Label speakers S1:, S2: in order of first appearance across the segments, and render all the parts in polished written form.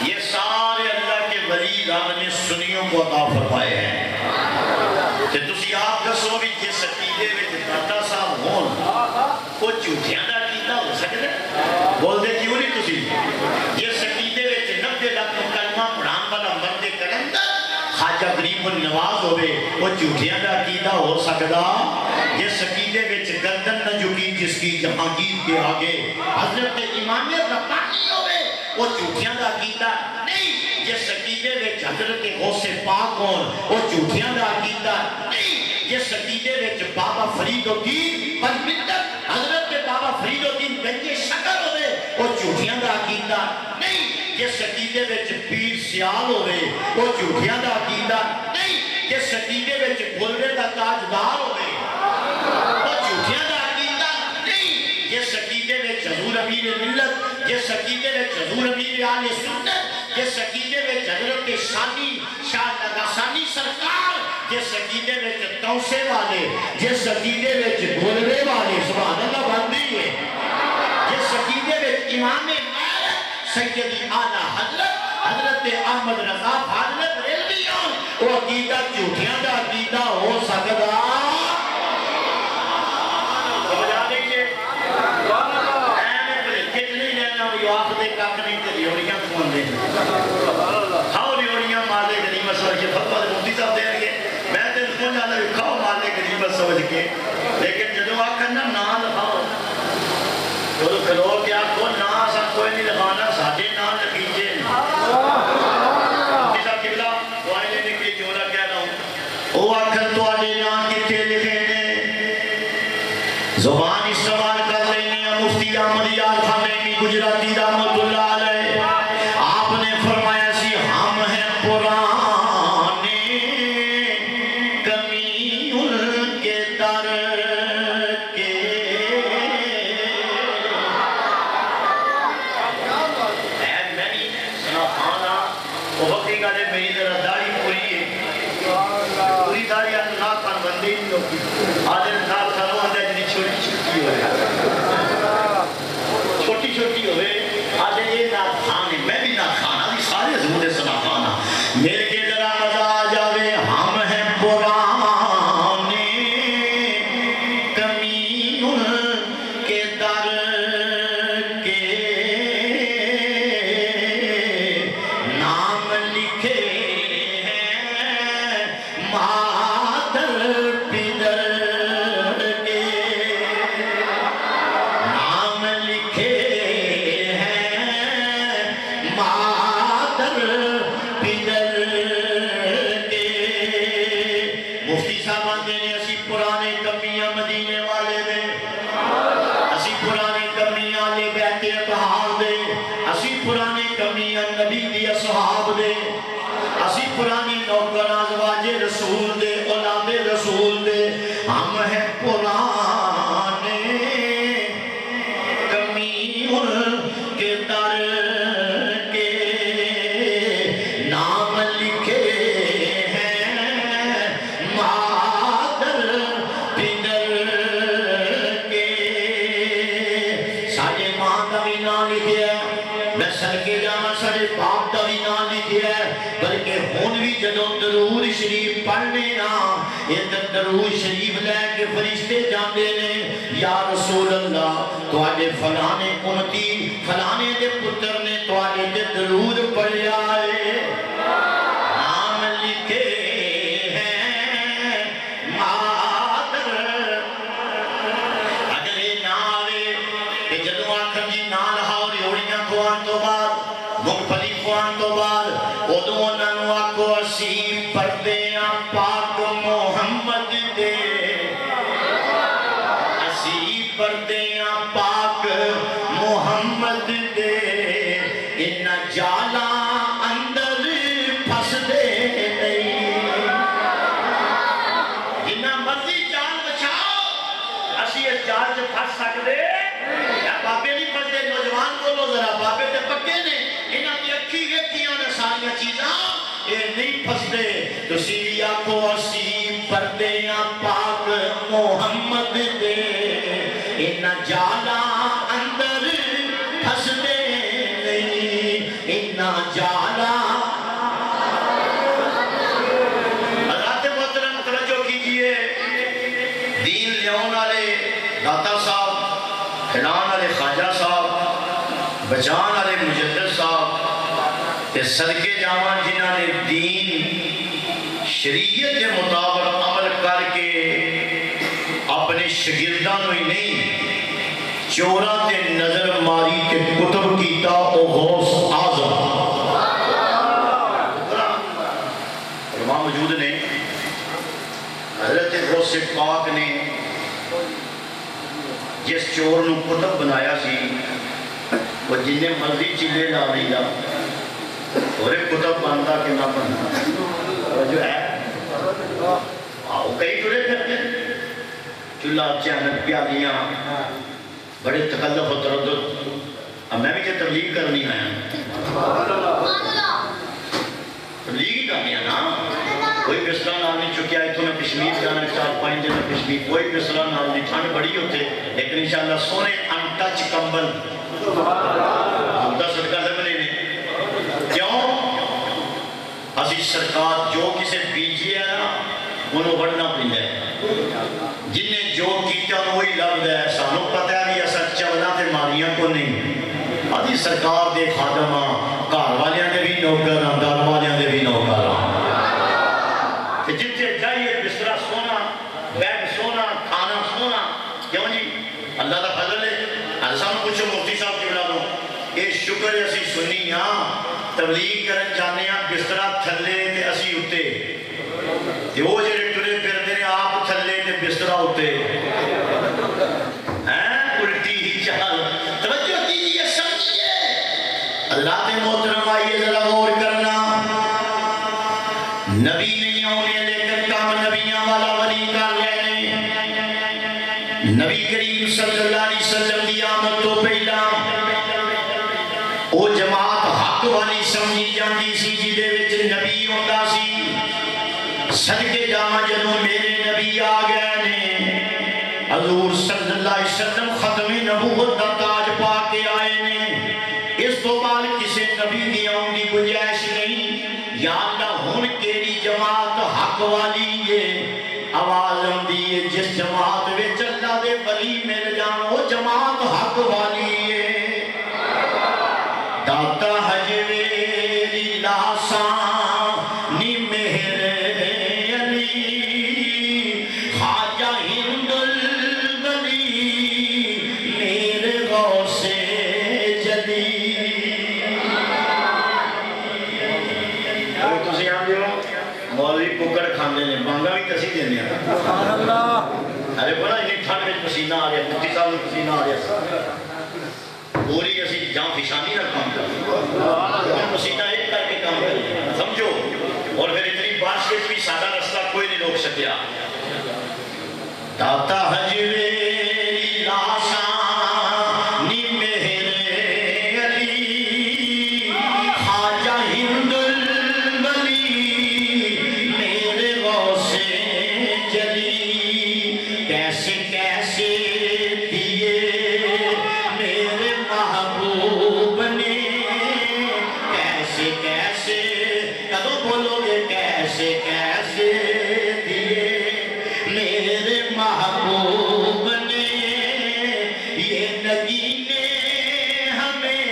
S1: یہ سارے اللہ کے ولی رب نے سنیوں کو عطا فرمائے ہیں کہ تسی آپ دسو بھی جس عقیدے میں داتا صاحب ہون وہ جھوٹیاں دا عقیدہ ہو سکتا ہے بول دے کیوں نہیں تسی جس عقیدے میں 90 لاکھ کلمہ پڑھان والا مرد کلندر خواجہ غریب النواز ہوئے وہ جھوٹیاں دا عقیدہ ہو سکتا جس عقیدے میں گردن نہ جھکی جس کی جہانگیر کے آگے حضرت امام ربانی ہوئے وہ جھوٹیاں دا عقیدہ نہیں جس عقیدے میں حضرت غوث پاک ہون وہ جھوٹیاں دا عقیدہ نہیں جس عقیدے میں بابا فرید الدین بلمندر حضرت بابا فرید الدین گنج شکر ہوئے وہ جھوٹیاں دا عقیدہ نہیں جس عقیدے میں پیر سیال ہوئے وہ جھوٹیاں دا عقیدہ نہیں جس عقیدے میں بولنے دا تاجدار ہوئے وہ جھوٹیاں دا عقیدہ نہیں جس عقیدے میں حضور امیر ملت جس عقیدے میں حضور امیر آل سنت جس عقیدے میں حضرت شانی شاہ نگاسانی سرکار جس عقیدے میں توسے والے جس عقیدے میں بولنے والے سبحان اللہ بندی ہے جس عقیدے میں امام سیدی آلہ حضرت احمد رضا حضرت ریلویون وہ عقیدہ جھوٹیاں دا عقیدہ ہو سکتا سمجھا دیجئے کتنی لینا ہوئی آخ دے کاک نہیں تے ریوڑیاں کون دے کھاؤ ریوڑیاں مالے غنیمت سمجھ کے فتوہ دے مفتی صاحب دے رہے میں دل کون جانا بھی کھاؤ مالے غنیمت سمجھ کے لیکن جدو آکھنا نام لکھاؤ تو کھلو کیا کو نام سب کوئی نہیں لکھانا ساتھے نام لکھیجئے مفتی صاحب قبلہ دعائیں لینے کے لیے جملہ کہہ رہا ہوں وہ آکھن تو آلے نام کتے لکھے زبان استعمال کر لینے مفتی احمد یار خانیمی گجراتی رحمت اللہ علیہ آپ نے فرمایا سی ہم ہیں پرانے کمی ان کے در کے میں نہیں سنا خانا وہ وقتی گا لے میری ذرا داڑھی پوری ہے پوری داڑھی آپ ناک کان بندی نہیں ہوتی آدھے ناک کانوں آدھے جنی چھوٹی چھوٹی ہوئے چھوٹی چھوٹی ہوئے آدھے یہ ناک خان ہے میں بھی ناک خانہ بھی سارے زمودے سنا خانہ میرے کے ذرا مزہ آ جاوے ہم ہیں پرانے کمی ان کے در کے نام لکھے ہیں مادر پدر کے نام لکھے ہیں مادر پدر کے مفتی صاحب آندے نے اسی پرانے کمیاں مدینے والے دے اسی پرانے کمیاں لے بیعت اطہار دے اسی پرانے کمیاں نبی دی اصحاب دے اسی پرانے نوکر ازواج رسول دے اولاد رسول دے ہم ہیں پرانے کمی ان کے در کے نام لکھے ہیں مادر پدر کے سارے ماں کا بھی نام لکھے ہے میں سر کے جانا سارے باپ کا بھی نام لکھے ہے بلکہ ہون بھی جدو درود شریف پڑھنے نا یہ درود شریف لے کے فرشتے جاندے نے یا رسول اللہ تو آجے فلانے امتی فلانے دے پتر نے تو آجے دے درود پڑھ آئے نام لکھے ہیں مادر اگلے نالے کہ جدو آکھر جی نال ہاؤ ریوڑیاں خوان تو بعد مقبلی خوان تو بعد ادو انہوں آکو اسی پردیاں پاک محمد دے اسی پردیاں پاک محمد دے ان جالا اندر پھس دے نہیں جنہ مرضی جال بچاؤ اسی اس جال سے پھس سکتے یا بابے نہیں پھس دے نوجوان بولو ذرا بابے تے پکے نے انہاں کی اکھی ویکھیاں نے ساریاں چیزاں اے نہیں پھس دے تو سیلیا کو اسی پردیاں پاک محمد دے ان جالا اندر پھس دے نہیں ان جانا حضرات محترم توجہ کیجئے دین لیون والے داتا صاحب کھلان والے خواجہ صاحب بچان والے مجدد صاحب تے صدقے جاواں جنہاں نے دین شریعت کے مطابق عمل کر کے اپنے شاگرداں ہی نہیں چوراں تے نظر ماری تے کتب کیتا او غوث اعظم علماء موجود نے حضرت غوث پاک نے جس چور نو کتب بنایا سی وہ جن مرضی چلے لا دیدا اور ایک کتب بنتا کہ نہ بنتا جو ہے کئی ٹرے پھرتے چولہا چینک پیالیاں بڑے تکلف و تردد اب میں بھی کہ تبلیغ کرنی آیا تبلیغ ہی کرنی ہے نا کوئی بسرا نال نہیں چکیا اتوں میں کشمیر جانا 4-5 دن میں کشمیر کوئی بسرا نال نہیں ٹھنڈ بڑی ہوتے لیکن انشاءاللہ سونے انٹچ کمبل دس صدقہ لبنے نے کیوں اسی سرکار جو کسے بیجی ہے نا انہوں بڑھنا پڑھنا ہے جن نے جو کیتا وہی لفظ ہے سانو پتہ ہے کہ ایسا چلنا تے ماریاں کو نہیں آدھی سرکار دے خادمہ گھر والیاں دے بھی نوکر در والیاں دے بھی نوکر جتنے جائیے بسترا سونا بیڈ سونا کھانا سونا کیوں جی اللہ کا فضل ہے سانو پوچھو مفتی صاحب کی بلا دو یہ شکر ہے اسی سنی ہاں تبلیغ کرن جانے ہاں بسترا تھلے تے اسی اتے تے وہ جڑے ٹرے پھردے نے آپ تھلے تے بسترا اتے الٹی ہی چال توجہ کیجئے سمجھئے اللہ کے محترم آئیے ذرا غور کرنا نبی نہیں ہونے لیکن کام نبیاں والا ولی کر لینے نبی کریم صلی اللہ علیہ وسلم دی آمد تو پہلا وہ جماعت حق والی سمجھی جاندی سی جدے وچ نبی ہوندا سی صدقے جاواں جدوں میرے نبی آ گئے نے حضور صلی اللہ علیہ وسلم ختم نبوت دا تاج پا کے آئے نے اس تو بعد کسی نبی دی آن دی گنجائش نہیں یا اللہ ہن کیڑی جماعت حق والی ہے آواز آندی ہے جس جماعت وچ اللہ دے ولی مل جان وہ جماعت حق والی ہے داتا حجویری لاسان نی مہر علی خواجہ ہند الولی میرے غوث جلی تسی آندے ہو مولوی ککڑ کھاندے نے بانگا بھی کسی دینے ہیں ارے بڑا انہیں ٹھنڈ میں پسینہ آ رہا مفتی صاحب میں پسینہ آ رہا پوری اسی جہاں فشانی نہ کام کر پسینہ ایک کر کے کام کر سمجھو اور پھر اتنی بارش کے بھی سادہ رستہ کوئی نہیں روک سکیا داتا حجویری لاسان نی مہر علی خواجہ ہند الولی میرے غوث جلی کیسے کیسے دیے میرے محبوب نے کیسے کیسے کدو بولو گے کیسے کیسے دیے میرے محبوب نے یہ نگینے ہمیں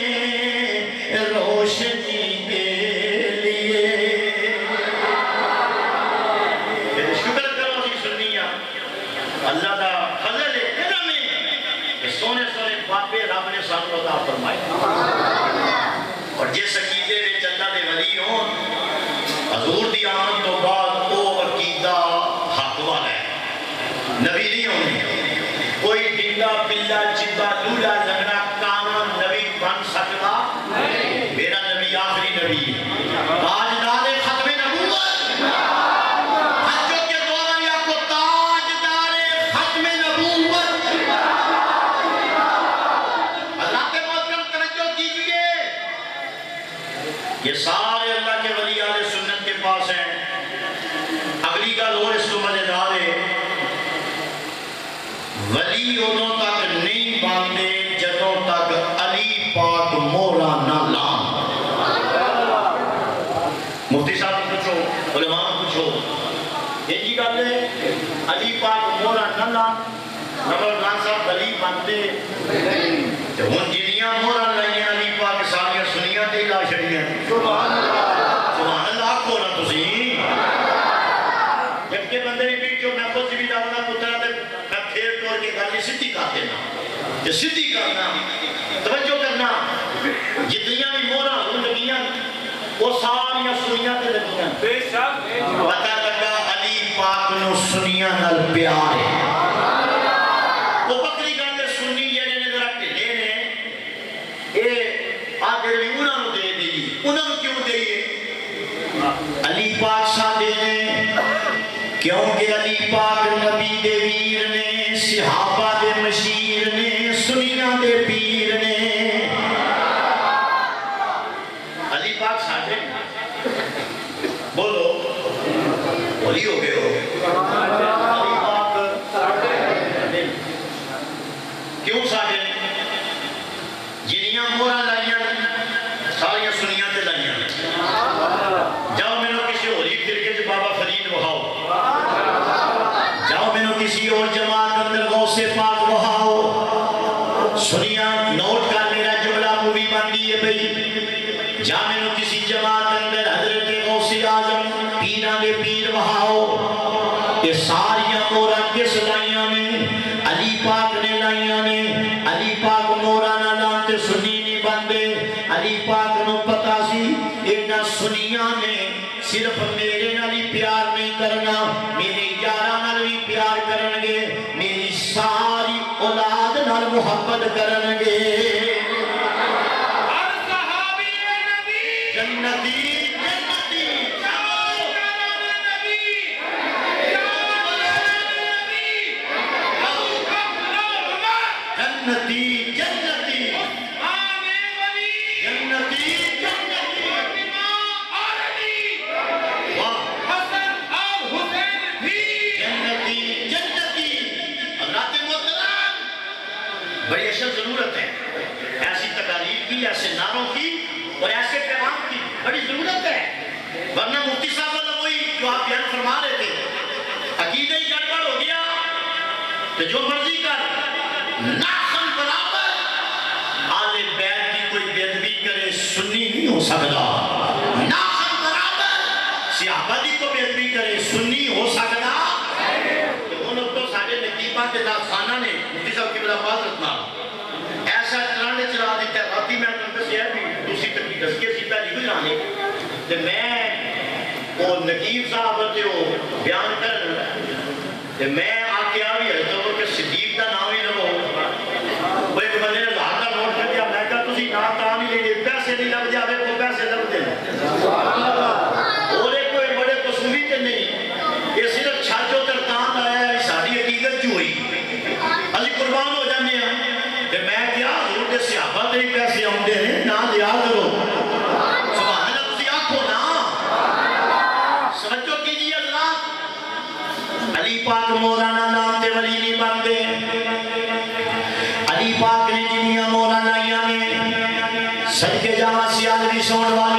S1: روشنی کے لیے شکر کرو جی سنیاں اللہ دا فضل ہے کرم ہے کہ سونے سونے بابے رب نے سانو عطا فرمائے اور جس عقیدے وچ اللہ دے ولی ہون حضور دی آمد تو بعد وہ عقیدہ حق والا ہے نبی نہیں ہونے کوئی ڈنگا پلا چبا لولا لگنا کانا نبی بن سکتا میرا نبی آخری نبی ہے تاجدار ختم نبوت حجوں کے دوران یا کو تاجدار ختم نبوت اللہ کے محترم توجہ کیجئے یہ سارے اللہ کے ولی اہل سنت کے پاس ہیں اگلی گل اور اس کو مزیدار ہے ولی ادوں تک نہیں باندھے جدوں تک علی پاک مولا نہ لان مفتی صاحب کو پوچھو، علماء کو پوچھو، یہ جی گل ہے علی پاک مورا نہ لا نمبردان صاحب ولی بنتے تے ہن جنیاں مورا لائیاں علی پاک ساریاں سنیاں تے لا چھڑیاں سبحان اللہ آکھو نا تسی جبکہ بندے بھی پیچھو میں خود بھی ڈالنا پترا تے میں پھیر ٹور کے گل سیدھی کر دینا تے سیدھی کرنا توجہ کرنا جتنیاں بھی مورا ہوں لگیاں وہ ساریاں سنیاں تے لگیاں بے شک پتہ لگا علی پاک نو سنیاں نال پیار ہے وہ بکری گاندے سنی جڑے نے ذرا ٹھلے نے اے آدھے بھی انہاں نو دے دئی انہاں نو کیوں دئیے علی پاک ساڈے نے کیونکہ علی پاک نبی دے ویر نے صحابہ دے مشیر نے سنیاں دے پیر نے علی پاک ساڈے بولو بولی ہو گئے ہو علی پاک ساڈے کیوں ساڈے جنیاں مورا لائیاں ساریاں سنیاں تے لائیاں جاؤ میں نو کسی ہوری فرقے چ بابا فرید وہاؤ جاؤ میں نو کسی اور جماعت اندر غوث پاک وہاؤ سنیاں نوٹ کر میرا جملہ موی بندی ہے بھئی جا میں نو کسی جماعت اندر حضرت غوث اعظم پیران دے پیر وہاؤ یہ ساریاں مورا کس لائیاں نے علی پاک نے لائیاں نے علی پاک مورا نہ لانتے سنی نہیں بندے علی پاک نو پتا سی اینا سنیاں نے صرف میرے نال ہی پیار نہیں کرنا میرے یاراں نال بھی پیار کرن گے میری ساری اولاد نال محبت کرن گے
S2: ہر صحابی نبی
S1: جنتی جنتی جنتی جنتی جنتی جنتی جنتی جنتی حضرات محترم بڑی اشد ضرورت ہے ایسی تقاریر کی ایسے نعروں کی اور ایسے پیغام کی بڑی ضرورت ہے ورنہ مفتی صاحب والا وہی جو آپ بیان فرما رہے تھے عقیدہ ہی گڑبڑ ہو گیا تو جو مرضی کر ناخن برابر آل بیت کی کوئی بے ادبی کرے سنی نہیں ہو سکتا ناخن برابر صحابہ دی کو بے ادبی کرے سنی ہو سکتا تو ان تو سارے نقیبہ کے داستانہ نے مفتی صاحب کی بلا باز رکھنا ایسا چلانے چلا دیتا ہے راتی میں اپنے سے ہے بھی دوسری تک دسکے سی پہلی گزرانے تو میں وہ نقیب صاحب تے وہ بیان کرنا تو میں آکے آوی ہے تو کہ صدیق دا نام ہی لگو وہ ایک بندے نے لاکھ کا نوٹ کر دیا میں کہا تسی نام کام ہی لے لے پیسے نہیں لگ جاوے کو پیسے لگ دے اور ایک کوئی بڑے قصوری تے نہیں یہ صرف چھاچو ترتان آیا ہے ساری عقیدت جو ہوئی علی قربان ہو جانے ہیں کہ میں کیا حضور کے صحابہ دے پیسے آمدے ہیں نہ لیا کرو سبحان اللہ تسی آنکھو نا سمجھو کیجئے اللہ علی پاک مولانا نام تے ولی نہیں بندے علی پاک نے جنیاں مولانا نے صدقے جامع سیالوی سون والی